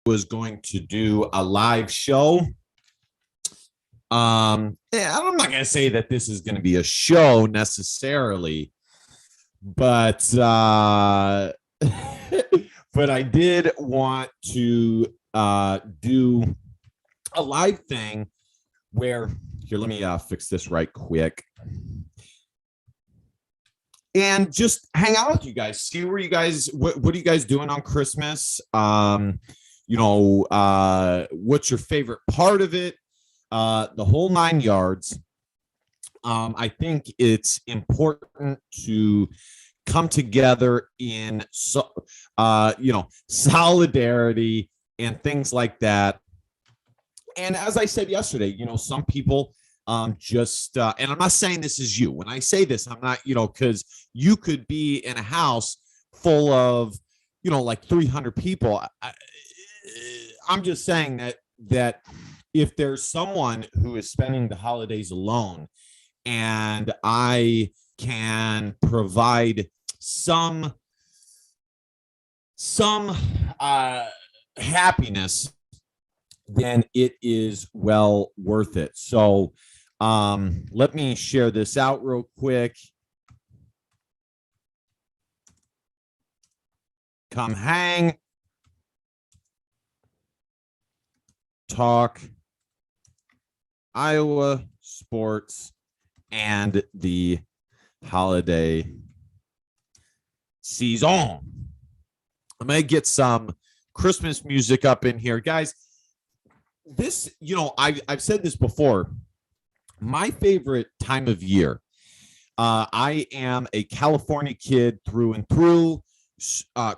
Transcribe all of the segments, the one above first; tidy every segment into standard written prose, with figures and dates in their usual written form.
was going to do a live show. I'm not going to say that this is going to be a show necessarily, but but I did want to do a live thing where here, let me fix this right quick and just hang out with you guys, see where you guys, what are you guys doing on Christmas? What's your favorite part of it? The whole 9 yards. I think it's important to come together in solidarity and things like that. And as I said yesterday, some people and I'm not saying this is you. When I say this, I'm not, because you could be in a house full of, like 300 people. I'm just saying that if there's someone who is spending the holidays alone and I can provide some happiness, then it is well worth it. So let me share this out real quick. Come hang, talk Iowa sports and the holiday season. I'm going to get some Christmas music up in here, guys. This, I've said this before. My favorite time of year. I am a California kid through and through,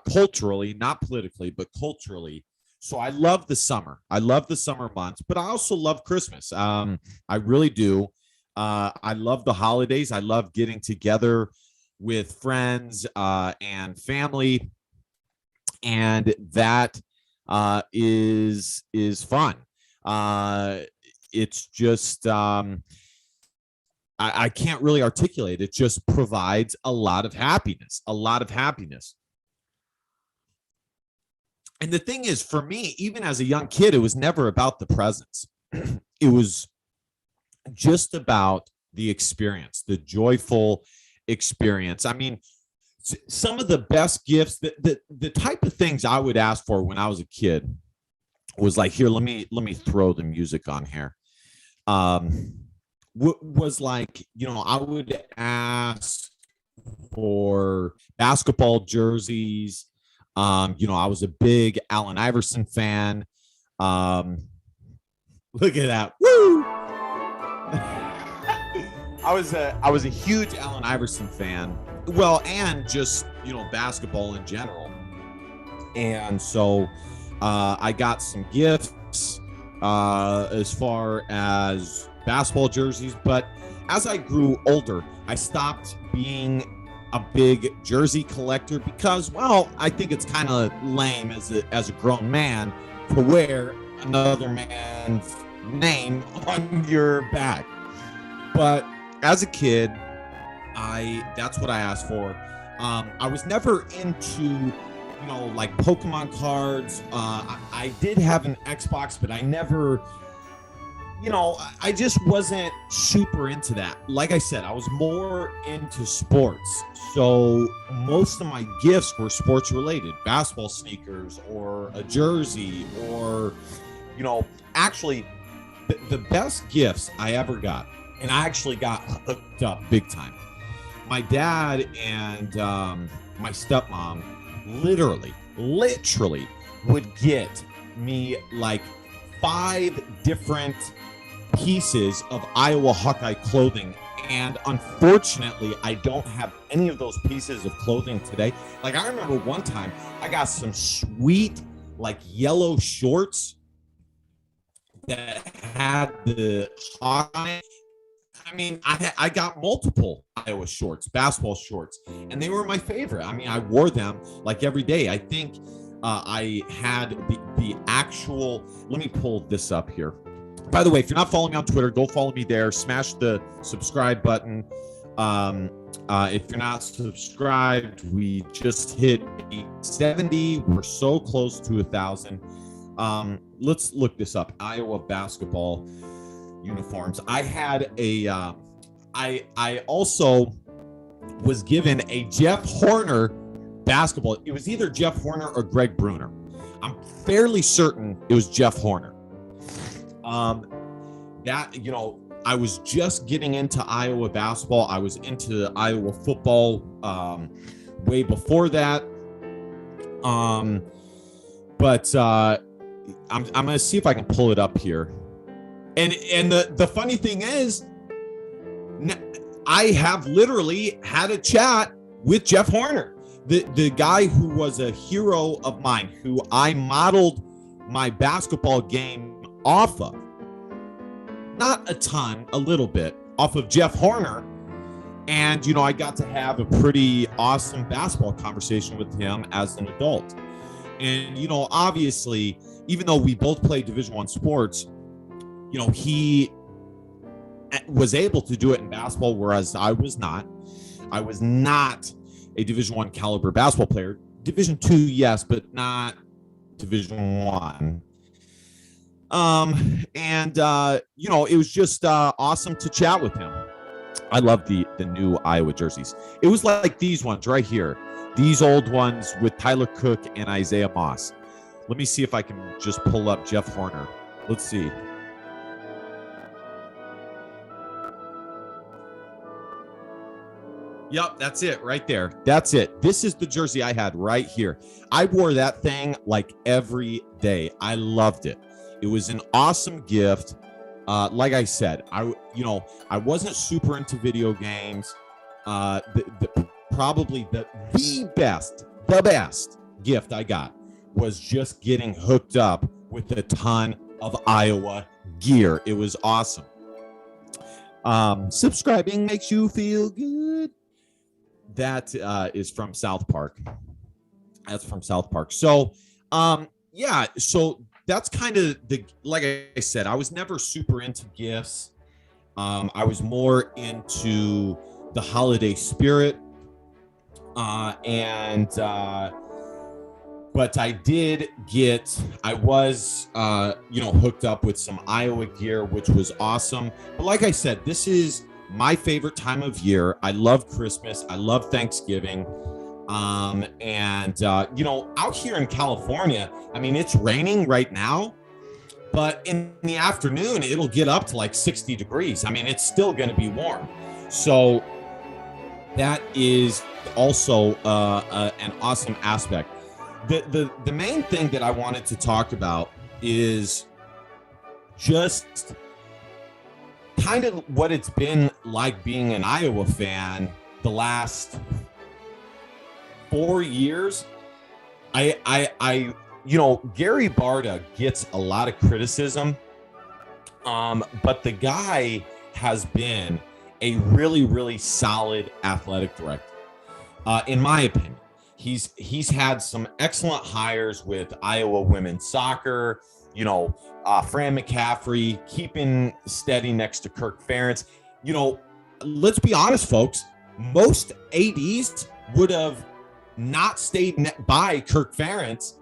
culturally, not politically, but culturally. So I love the summer. I love the summer months, but I also love Christmas. I really do. I love the holidays. I love getting together with friends and family, and that is fun. It's just I can't really articulate. It just provides a lot of happiness. And the thing is, for me, even as a young kid, it was never about the presents. It was just about the experience, the joyful experience. I mean, some of the best gifts, the type of things I would ask for when I was a kid was like, here, let me throw the music on here. Was like, I would ask for basketball jerseys. I was a big Allen Iverson fan. Look at that. Woo! I was a huge Allen Iverson fan. Well, and just, basketball in general. And so I got some gifts as far as basketball jerseys, but as I grew older, I stopped being a big jersey collector because, well, I think it's kind of lame as a grown man to wear another man's name on your back. But as a kid, that's what I asked for. I was never into like Pokemon cards. I did have an Xbox, but I never, I just wasn't super into that. Like I said, I was more into sports. So most of my gifts were sports related, basketball sneakers or a jersey or, actually the best gifts I ever got. And I actually got hooked up big time. My dad and my stepmom literally would get me like 5 different pieces of Iowa Hawkeye clothing. And unfortunately, I don't have any of those pieces of clothing today. Like, I remember one time I got some sweet, like, yellow shorts that had the Hawkeye. I mean, I got multiple Iowa shorts, basketball shorts, and they were my favorite. I mean, I wore them like every day. I think I had the actual, let me pull this up here. By the way, if you're not following me on Twitter, go follow me there. Smash the subscribe button. If you're not subscribed, we just hit 70. We're so close to 1,000. Let's look this up. Iowa basketball uniforms. I had a, I also was given a Jeff Horner basketball. It was either Jeff Horner or Greg Bruner. I'm fairly certain it was Jeff Horner. I was just getting into Iowa basketball. I was into Iowa football way before that. But I'm going to see if I can pull it up here. And the funny thing is, I have literally had a chat with Jeff Horner, the guy who was a hero of mine, who I modeled my basketball game off of. Not a ton, a little bit, off of Jeff Horner. And, I got to have a pretty awesome basketball conversation with him as an adult. And, obviously, even though we both played Division I sports, he was able to do it in basketball, whereas I was not. I was not a Division I caliber basketball player. Division II, yes, but not Division I. It was just awesome to chat with him. I love the new Iowa jerseys. It was like these ones right here. These old ones with Tyler Cook and Isaiah Moss. Let me see if I can just pull up Jeff Horner. Let's see. Yep, that's it right there. That's it. This is the jersey I had right here. I wore that thing like every day. I loved it. It was an awesome gift. Like I said, I wasn't super into video games. Probably the best gift I got was just getting hooked up with a ton of Iowa gear. It was awesome. Subscribing makes you feel good. That is from South Park. That's from South Park. So, so that's kind of like I said, I was never super into gifts. I was more into the holiday spirit. But I was hooked up with some Iowa gear, which was awesome. But like I said, this is my favorite time of year. I love Christmas. I love Thanksgiving. Out here in California, I mean, it's raining right now, but in the afternoon, it'll get up to like 60 degrees. I mean, it's still going to be warm. So that is also an awesome aspect. The main thing that I wanted to talk about is just kind of what it's been like being an Iowa fan the last 4 years. Gary Barta gets a lot of criticism, but the guy has been a really, really solid athletic director. In my opinion, he's had some excellent hires with Iowa women's soccer, Fran McCaffrey, keeping steady next to Kirk Ferentz. Let's be honest, folks, most ADs would have not stayed by Kirk Ferentz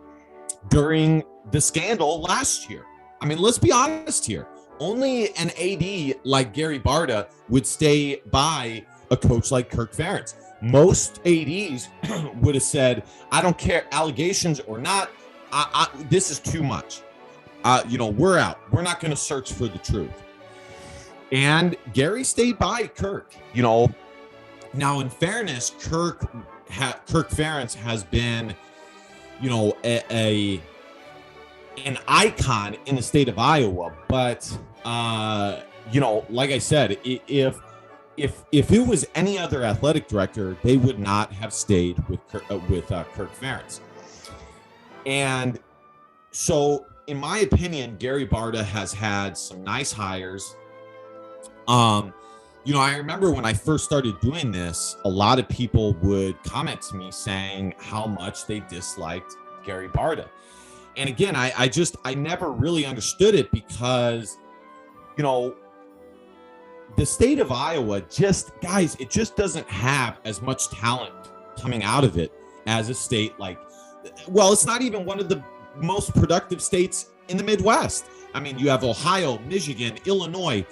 during the scandal last year. I mean, let's be honest here. Only an AD like Gary Barta would stay by a coach like Kirk Ferentz. Most ADs would have said, I don't care, allegations or not, this is too much. We're out. We're not going to search for the truth. And Gary stayed by Kirk. Now, in fairness, Kirk Ferentz has been, an icon in the state of Iowa. But, like I said, if it was any other athletic director, they would not have stayed with Kirk Ferentz. And so, in my opinion, Gary Barta has had some nice hires. I remember when I first started doing this, a lot of people would comment to me saying how much they disliked Gary Barta. And again, I never really understood it because, the state of Iowa it just doesn't have as much talent coming out of it as a state like, well, it's not even one of the most productive states in the Midwest. I mean, you have Ohio, Michigan, Illinois,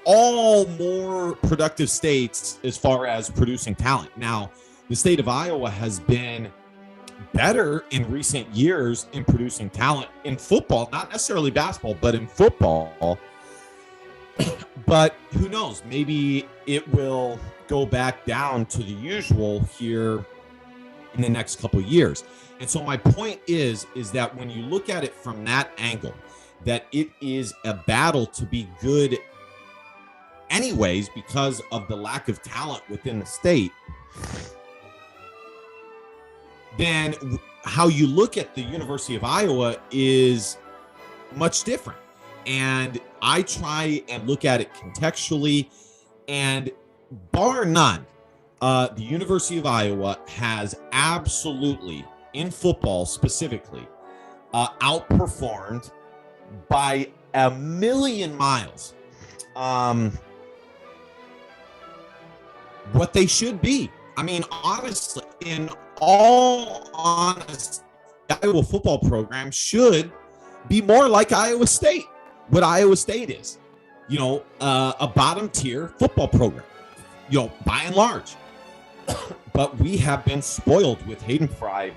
all more productive states as far as producing talent. Now, the state of Iowa has been better in recent years in producing talent in football, not necessarily basketball, but in football. But who knows? Maybe it will go back down to the usual here in the next couple of years. And so my point is that when you look at it from that angle, that it is a battle to be good anyways because of the lack of talent within the state, then how you look at the University of Iowa is much different. And I try and look at it contextually, and bar none, the University of Iowa has absolutely, in football specifically, outperformed by a million miles what they should be. I mean, honestly, in all honesty, the Iowa football program should be more like Iowa State, what Iowa State is, a bottom tier football program, by and large. But we have been spoiled with Hayden Fry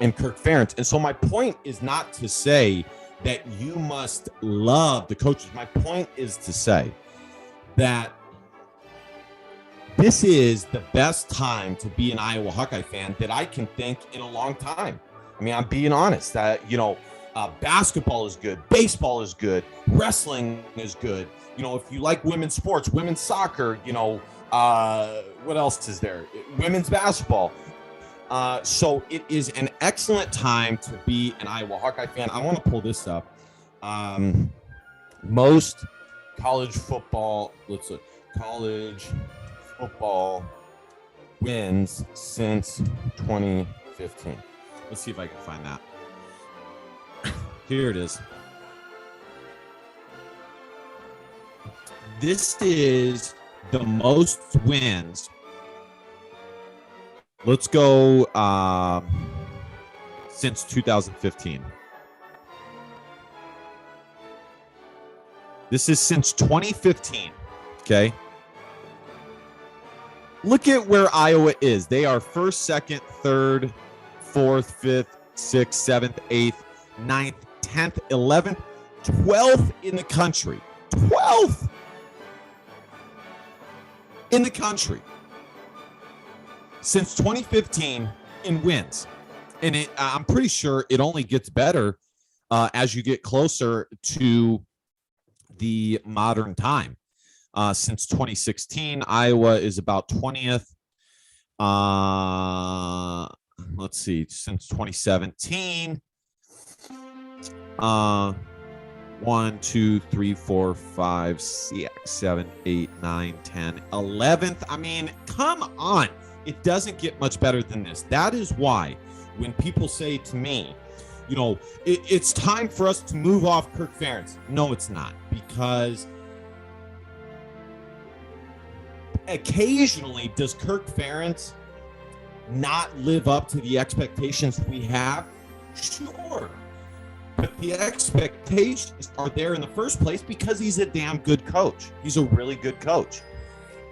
and Kirk Ferentz. And so my point is not to say that you must love the coaches. My point is to say that this is the best time to be an Iowa Hawkeye fan that I can think in a long time. I mean, I'm being honest that, basketball is good. Baseball is good. Wrestling is good. If you like women's sports, women's soccer, what else is there? Women's basketball. So it is an excellent time to be an Iowa Hawkeye fan. I want to pull this up. Most college football, college football wins since 2015. Let's see if I can find that. Here it is. This is the most wins. Let's go since 2015. This is since 2015. Okay. Look at where Iowa is. They are first, second, third, fourth, fifth, sixth, seventh, eighth, ninth, 10th, 11th, 12th in the country. 12th in the country since 2015 in wins. And I'm pretty sure it only gets better as you get closer to the modern time. Since 2016, Iowa is about 20th. Let's see, since 2017, 1, 2, 3, 4, 5, 6, 7, 8, 9, 10, 11th. I mean, come on. It doesn't get much better than this. That is why when people say to me, it's time for us to move off Kirk Ferentz. No, it's not, because occasionally does Kirk Ferentz not live up to the expectations we have? Sure. But the expectations are there in the first place because he's a damn good coach. He's a really good coach.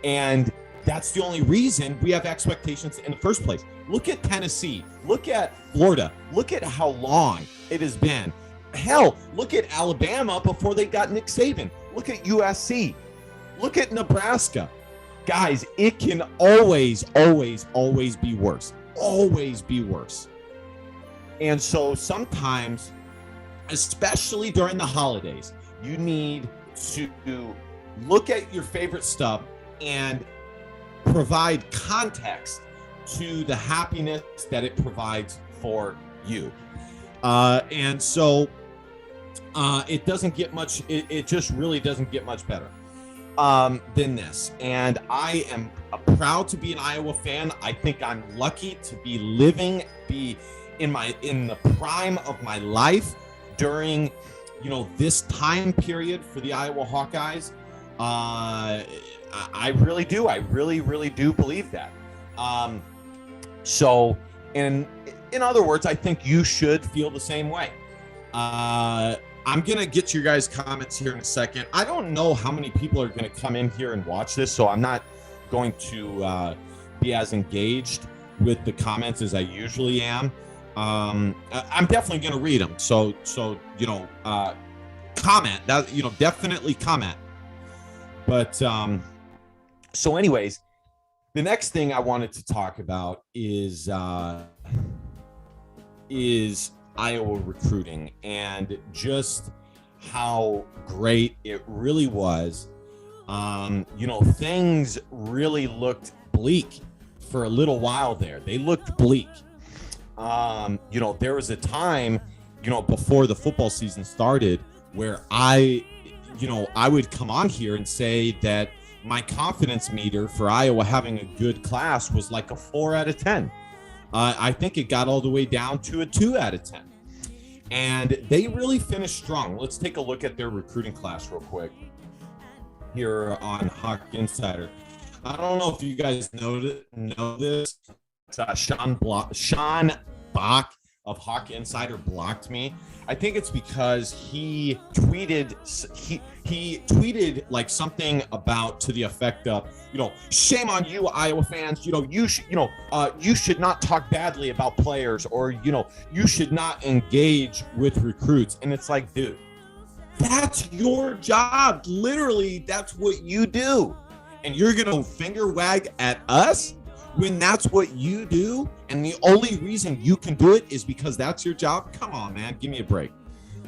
And that's the only reason we have expectations in the first place. Look at Tennessee. Look at Florida. Look at how long it has been. Hell, look at Alabama before they got Nick Saban. Look at USC. Look at Nebraska. Guys, it can always, always, always be worse. Always be worse. And so sometimes, especially during the holidays, you need to look at your favorite stuff and provide context to the happiness that it provides for you. And so it doesn't get much, it just really doesn't get much better than this. And I am proud to be an Iowa fan. I think I'm lucky to be in the prime of my life during, this time period for the Iowa Hawkeyes. I really do. I really, really do believe that. So in other words, I think you should feel the same way. I'm going to get your guys' comments here in a second. I don't know how many people are going to come in here and watch this, so I'm not going to be as engaged with the comments as I usually am. I'm definitely going to read them. So comment that, definitely comment. But so anyways, the next thing I wanted to talk about is Iowa recruiting and just how great it really was. Things really looked bleak for a little while there. They looked bleak. There was a time, before the football season started where I would come on here and say that my confidence meter for Iowa having a good class was like a 4 out of 10. I think it got all the way down to a 2 out of 10. And they really finished strong. Let's take a look at their recruiting class real quick here on Hawk Insider. I don't know if you guys know this. Sean Bach of Hawk Insider blocked me. I think it's because he tweeted like something about to the effect of, shame on you, Iowa fans. You should not talk badly about players, or you should not engage with recruits. And it's like, dude, that's your job. Literally, that's what you do. And you're gonna finger wag at us when that's what you do, and the only reason you can do it is because that's your job? Come on, man, give me a break.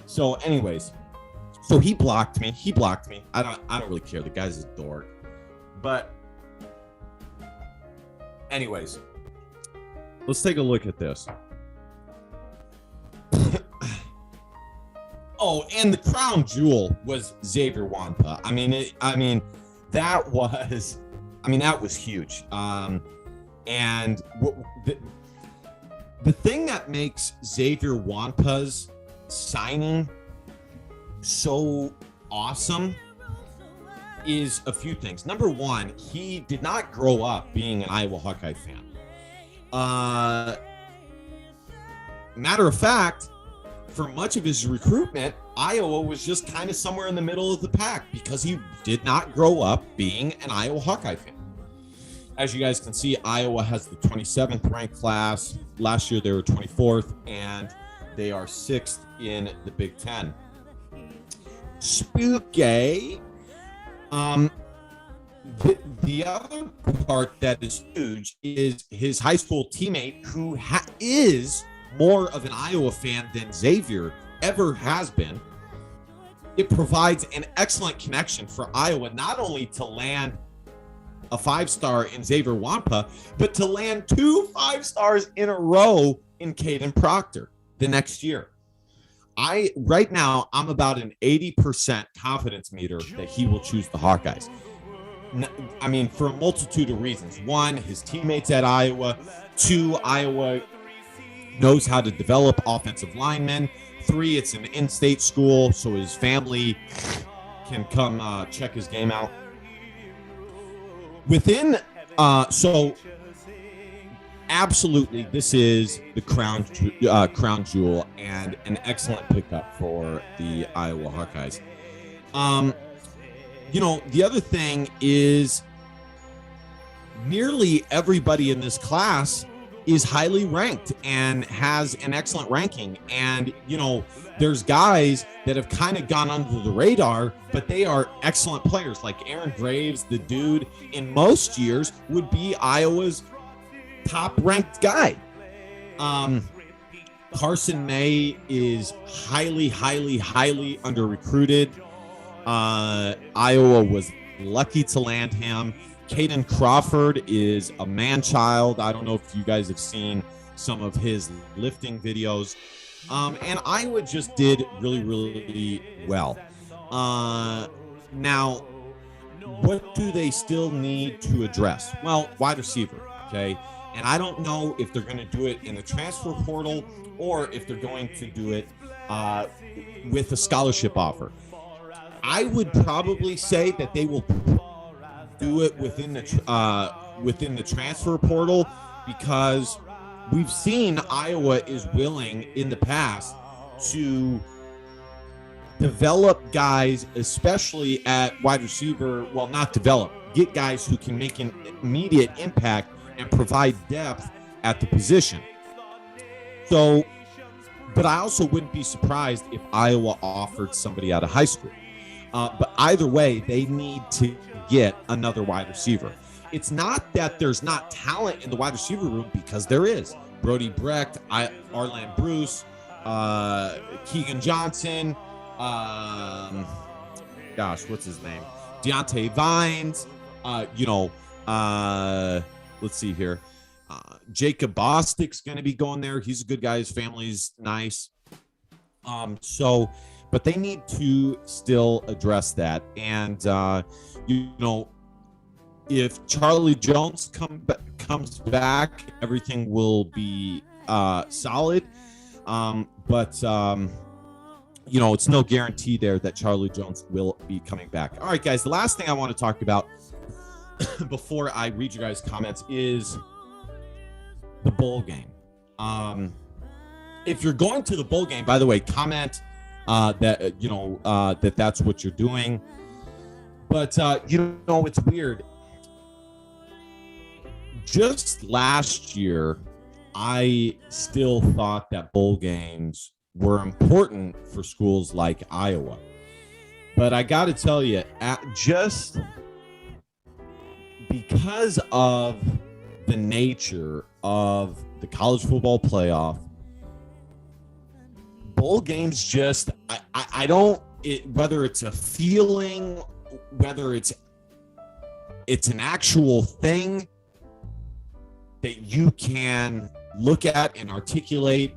So anyways, he blocked me. I don't really care. The guy's a dork. But anyways, let's take a look at this. Oh, and the crown jewel was Xavier Wampa. That was huge. And the thing that makes Xavier Wampa's signing so awesome is a few things. Number one, he did not grow up being an Iowa Hawkeye fan. Matter of fact, for much of his recruitment, Iowa was just kind of somewhere in the middle of the pack because he did not grow up being an Iowa Hawkeye fan. As you guys can see, Iowa has the 27th ranked class. Last year they were 24th, and they are 6th in the Big Ten. Spooky. The other part that is huge is his high school teammate, who is more of an Iowa fan than Xavier ever has been. It provides an excellent connection for Iowa, not only to land a 5-star in Xavier Wampa, but to land 2 5-stars in a row in Caden Proctor the next year. Right now, I'm about an 80% confidence meter that he will choose the Hawkeyes. For a multitude of reasons. One, his teammates at Iowa. 2, Iowa knows how to develop offensive linemen. 3, it's an in-state school, so his family can come check his game out. So absolutely, this is the crown jewel and an excellent pickup for the Iowa Hawkeyes. The other thing is nearly everybody in this class is highly ranked and has an excellent ranking. And, there's guys that have kind of gone under the radar, but they are excellent players. Like Aaron Graves, the dude in most years would be Iowa's top ranked guy. Carson May is highly under recruited. Iowa was lucky to land him. Caden Crawford is a man-child. I don't know if you guys have seen some of his lifting videos. And Iowa just did really well. Now, what do they still need to address? Well, wide receiver, okay? And I don't know if they're going to do it in the transfer portal or if they're going to do it with a scholarship offer. I would probably say that they will do it within the transfer portal, because we've seen Iowa is willing in the past to develop guys, especially at wide receiver. Well, not develop, get guys who can make an immediate impact and provide depth at the position. So, but I also wouldn't be surprised if Iowa offered somebody out of high school. But either way, they need to get another wide receiver. It's not that there's not talent in the wide receiver room, because there is. Brody Brecht, Arland Bruce, Keegan Johnson, what's his name? Deontay Vines, let's see here. Jacob Bostic's going to be going there. He's a good guy. His family's nice. But they need to still address that. And, if Charlie Jones comes back, everything will be solid. But it's no guarantee there that Charlie Jones will be coming back. All right, guys, the last thing I want to talk about before I read you guys' comments is the bowl game. If you're going to the bowl game, by the way, comment that that's what you're doing. But it's weird. Just last year, I still thought that bowl games were important for schools like Iowa. But I got to tell you, just because of the nature of the college football playoff, bowl games just, I don't, whether it's a feeling, whether it's an actual thing that you can look at and articulate,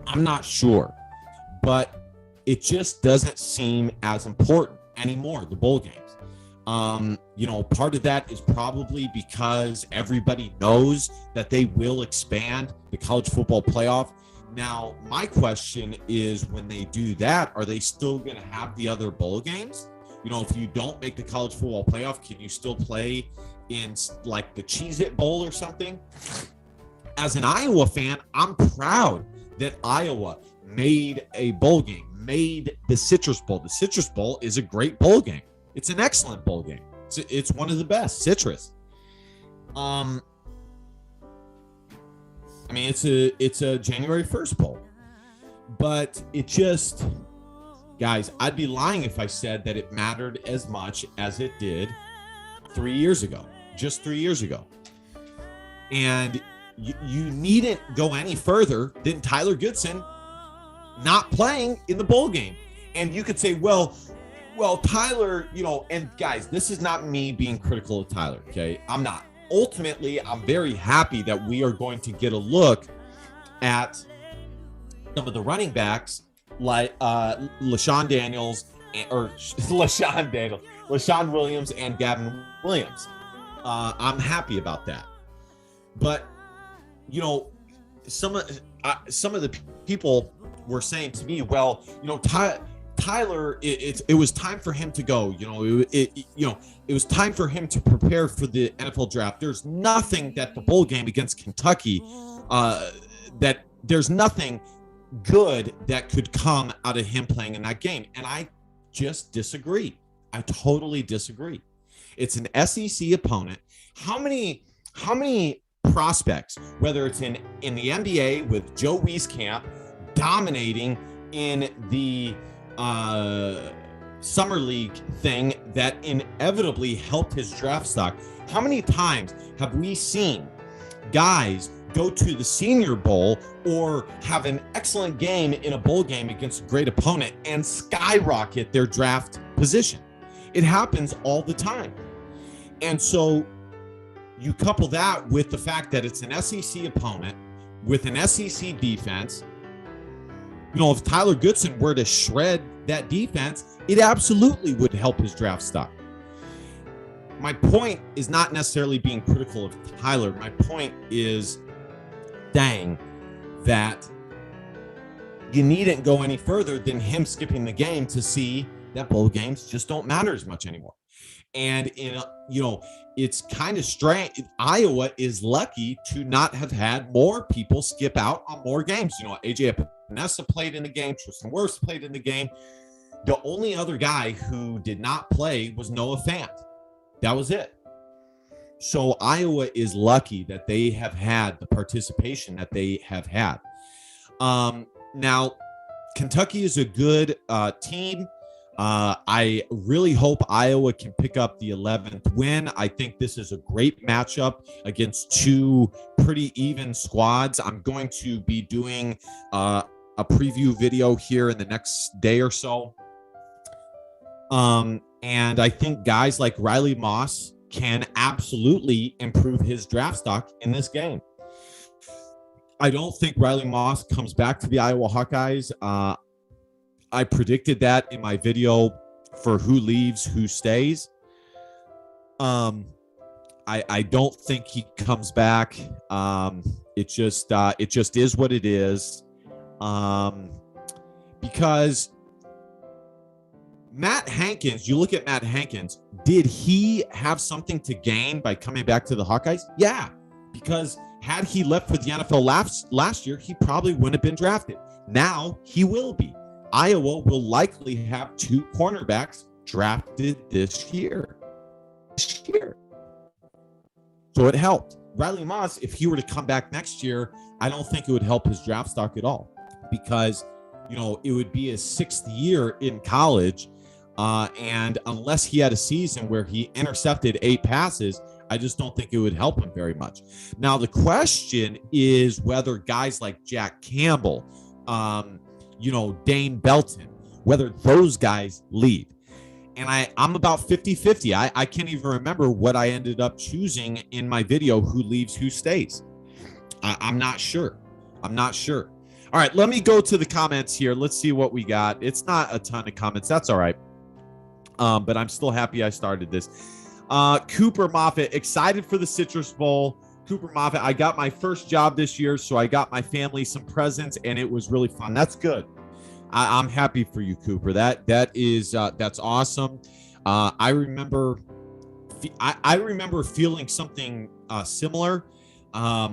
I'm not sure. But it just doesn't seem as important anymore, the bowl games. Part of that is probably because everybody knows that they will expand the college football playoff. Now, my question is, when they do that, are they still going to have the other bowl games? If you don't make the college football playoff, can you still play in like the Cheez-It Bowl or something? As an Iowa fan, I'm proud that Iowa made a bowl game, made the Citrus Bowl. The Citrus Bowl is a great bowl game. It's an excellent bowl game. It's one of the best, Citrus. It's a January 1st bowl. But it just, guys, I'd be lying if I said that it mattered as much as it did 3 years ago. Just 3 years ago. And you needn't go any further than Tyler Goodson not playing in the bowl game. And you could say, well, Tyler, and guys, this is not me being critical of Tyler, okay? I'm not. Ultimately, I'm very happy that we are going to get a look at some of the running backs like LaShawn Williams and Gavin Williams. I'm happy about that. But, some of the people were saying to me, well, Tyler, it was time for him to go. It was time for him to prepare for the NFL draft. There's nothing that the bowl game against Kentucky, that there's nothing good that could come out of him playing in that game. And I just disagree. I totally disagree. It's an SEC opponent. How many prospects, whether it's in the NBA with Joe Wieskamp dominating in the summer league thing that inevitably helped his draft stock, how many times have we seen guys go to the Senior Bowl or have an excellent game in a bowl game against a great opponent and skyrocket their draft position? It happens all the time. And so you couple that with the fact that it's an SEC opponent with an SEC defense. If Tyler Goodson were to shred that defense, it absolutely would help his draft stock. My point is not necessarily being critical of Tyler. My point is saying that you needn't go any further than him skipping the game to see that bowl games just don't matter as much anymore. And it's kind of strange. Iowa is lucky to not have had more people skip out on more games. AJ Nessa played in the game. Tristan Wirfs played in the game. The only other guy who did not play was Noah Fant. That was it. So Iowa is lucky that they have had the participation that they have had. Now, Kentucky is a good team. I really hope Iowa can pick up the 11th win. I think this is a great matchup against two pretty even squads. I'm going to be doing a preview video here in the next day or so. And I think guys like Riley Moss can absolutely improve his draft stock in this game. I don't think Riley Moss comes back to the Iowa Hawkeyes. I predicted that in my video for who leaves, who stays. I don't think he comes back. It just is what it is. Because Matt Hankins, you look at Matt Hankins, did he have something to gain by coming back to the Hawkeyes? Yeah, because had he left for the NFL last year, he probably wouldn't have been drafted. Now he will be. Iowa will likely have two cornerbacks drafted this year. So it helped. Riley Moss, if he were to come back next year, I don't think it would help his draft stock at all, because, you know, it would be his sixth year in college. And unless he had a season where he intercepted 8 passes, I just don't think it would help him very much. Now, the question is whether guys like Jack Campbell, Dane Belton, whether those guys lead. And I'm about 50-50. I can't even remember what I ended up choosing in my video, who leaves, who stays. I'm not sure. All right, let me go to the comments here. Let's see what we got. It's not a ton of comments. That's all right. But I'm still happy I started this. Cooper Moffitt, excited for the Citrus Bowl. Cooper Moffitt, I got my first job this year, so I got my family some presents, and it was really fun. That's good. I'm happy for you, Cooper. That's awesome. I remember feeling something similar. Let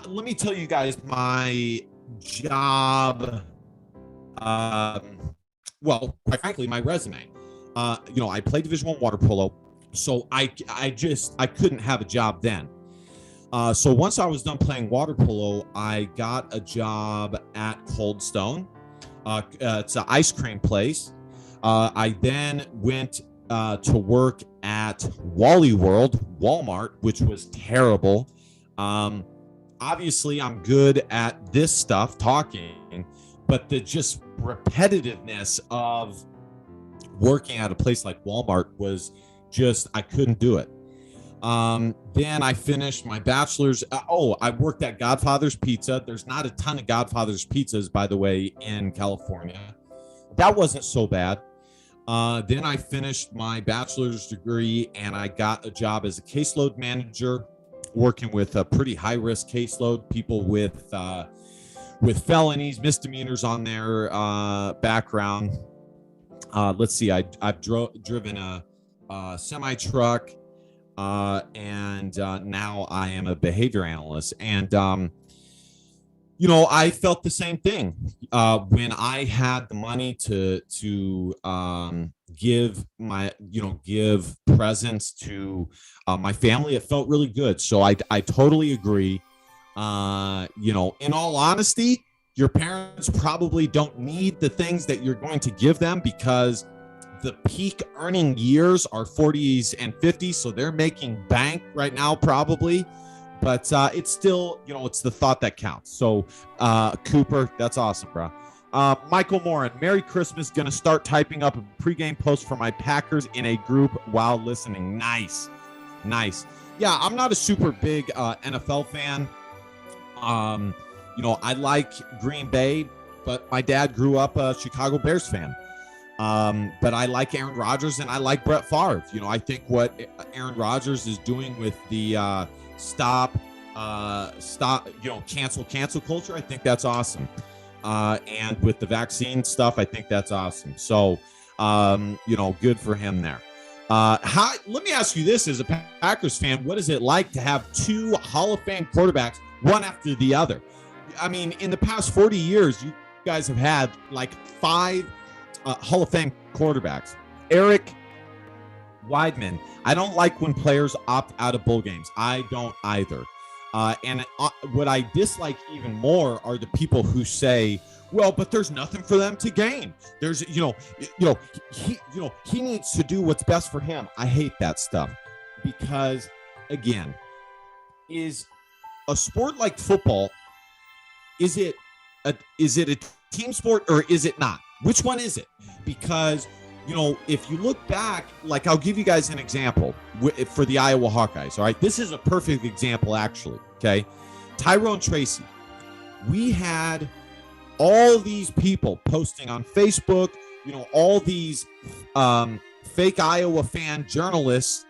me tell you guys my job. Well, quite frankly, my resume. I played Division I water polo, so I couldn't have a job then. So once I was done playing water polo, I got a job at Cold Stone. It's an ice cream place. I then went to work at Wally World, Walmart, which was terrible. Obviously, I'm good at this stuff, talking, but the just repetitiveness of working at a place like Walmart was just, I couldn't do it. Then I finished my bachelor's. I worked at Godfather's Pizza. There's not a ton of Godfather's Pizzas, by the way, in California. That wasn't so bad. Then I finished my bachelor's degree, and I got a job as a caseload manager, working with a pretty high-risk caseload, people with felonies, misdemeanors on their background. Let's see, I've driven a semi-truck, and now I am a behavior analyst. And, I felt the same thing when I had the money to give presents to my family. It felt really good. So I totally agree. In all honesty, your parents probably don't need the things that you're going to give them, because the peak earning years are 40s and 50s. So they're making bank right now, probably. But it's still, it's the thought that counts. So, Cooper, that's awesome, bro. Michael Morin, Merry Christmas. Going to start typing up a pregame post for my Packers in a group while listening. Nice. Yeah, I'm not a super big NFL fan. I like Green Bay, but my dad grew up a Chicago Bears fan. But I like Aaron Rodgers, and I like Brett Favre. I think what Aaron Rodgers is doing with the stop, cancel culture, I think that's awesome. And with the vaccine stuff, I think that's awesome. So, good for him there. Let me ask you this, as a Packers fan, what is it like to have two Hall of Fame quarterbacks, one after the other? I mean, in the past 40 years, you guys have had like 5 Hall of Fame quarterbacks. Eric Weidman. I don't like when players opt out of bowl games. I don't either. And what I dislike even more are the people who say, well, but there's nothing for them to gain. There's, he needs to do what's best for him. I hate that stuff because, again, is a sport like football, is it a team sport or is it not? Which one is it? Because, if you look back, like I'll give you guys an example for the Iowa Hawkeyes. All right. This is a perfect example, actually. Okay. Tyrone Tracy. We had all these people posting on Facebook, all these fake Iowa fan journalists,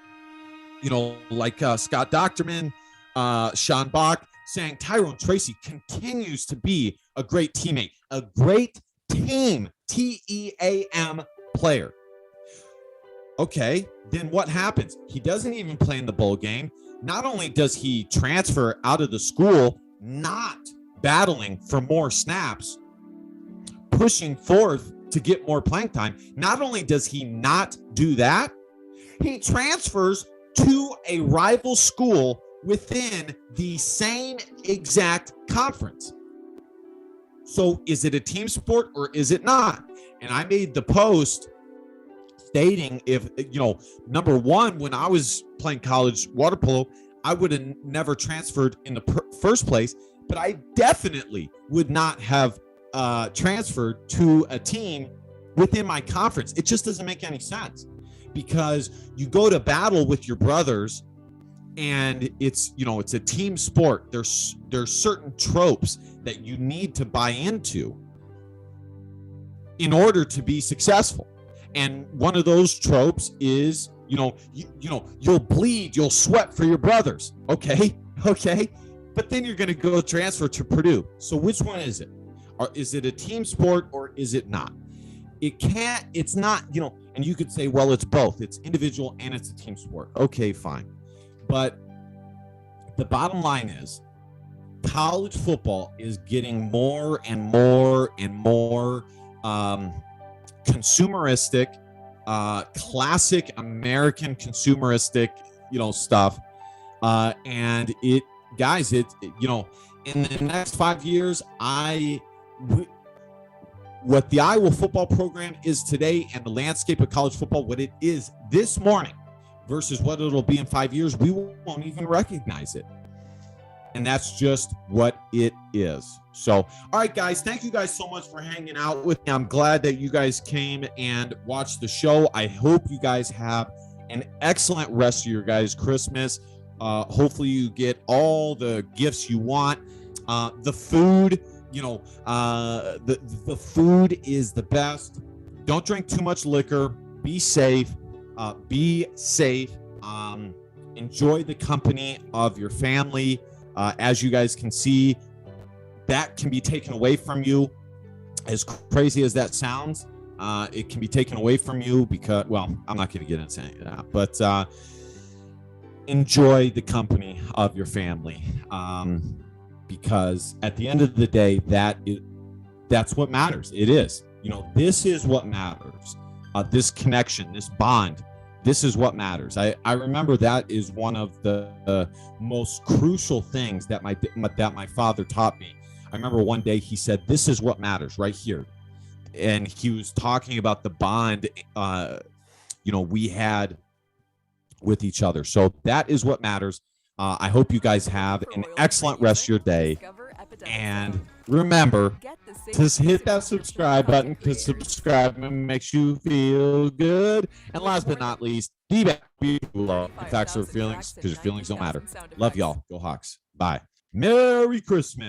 like Scott Docterman, Sean Bach, saying Tyrone Tracy continues to be a great teammate, a great team, TEAM player. Okay, then what happens? He doesn't even play in the bowl game. Not only does he transfer out of the school, not battling for more snaps, pushing forth to get more playing time. Not only does he not do that, he transfers to a rival school within the same exact conference. So is it a team sport or is it not? And I made the post stating if, number one, when I was playing college water polo, I would have never transferred in the first place, but I definitely would not have transferred to a team within my conference. It just doesn't make any sense because you go to battle with your brothers and it's a team sport. There's certain tropes that you need to buy into in order to be successful. And one of those tropes is, you'll bleed, you'll sweat for your brothers. Okay. But then you're going to go transfer to Purdue. So which one is it? Or is it a team sport or is it not? It's not, and you could say, well, it's both. It's individual and it's a team sport. Okay, fine. But the bottom line is college football is getting more and more and more consumeristic, classic American consumeristic, stuff. And in the next 5 years, what the Iowa football program is today and the landscape of college football, what it is this morning versus what it'll be in 5 years, we won't even recognize it. And that's just what it is. So, all right, guys, thank you guys so much for hanging out with me. I'm glad that you guys came and watched the show. I hope you guys have an excellent rest of your guys' Christmas. Hopefully you get all the gifts you want. The food, the food is the best. Don't drink too much liquor. Be safe. Enjoy the company of your family. As you guys can see, that can be taken away from you. As crazy as that sounds, it can be taken away from you because, well, I'm not going to get into any of that, but enjoy the company of your family, because at the end of the day, that's what matters. It is. This is what matters. This connection, this bond. This is what matters. I remember that is one of the most crucial things that my father taught me. I remember one day he said, "This is what matters right here," and he was talking about the bond, we had with each other. So that is what matters. I hope you guys have an excellent rest of your day, and remember to hit that subscribe button because subscribe makes you feel good. And last but not least, be back. Love the facts or feelings because your feelings don't matter. Love y'all. Go Hawks. Bye. Merry Christmas.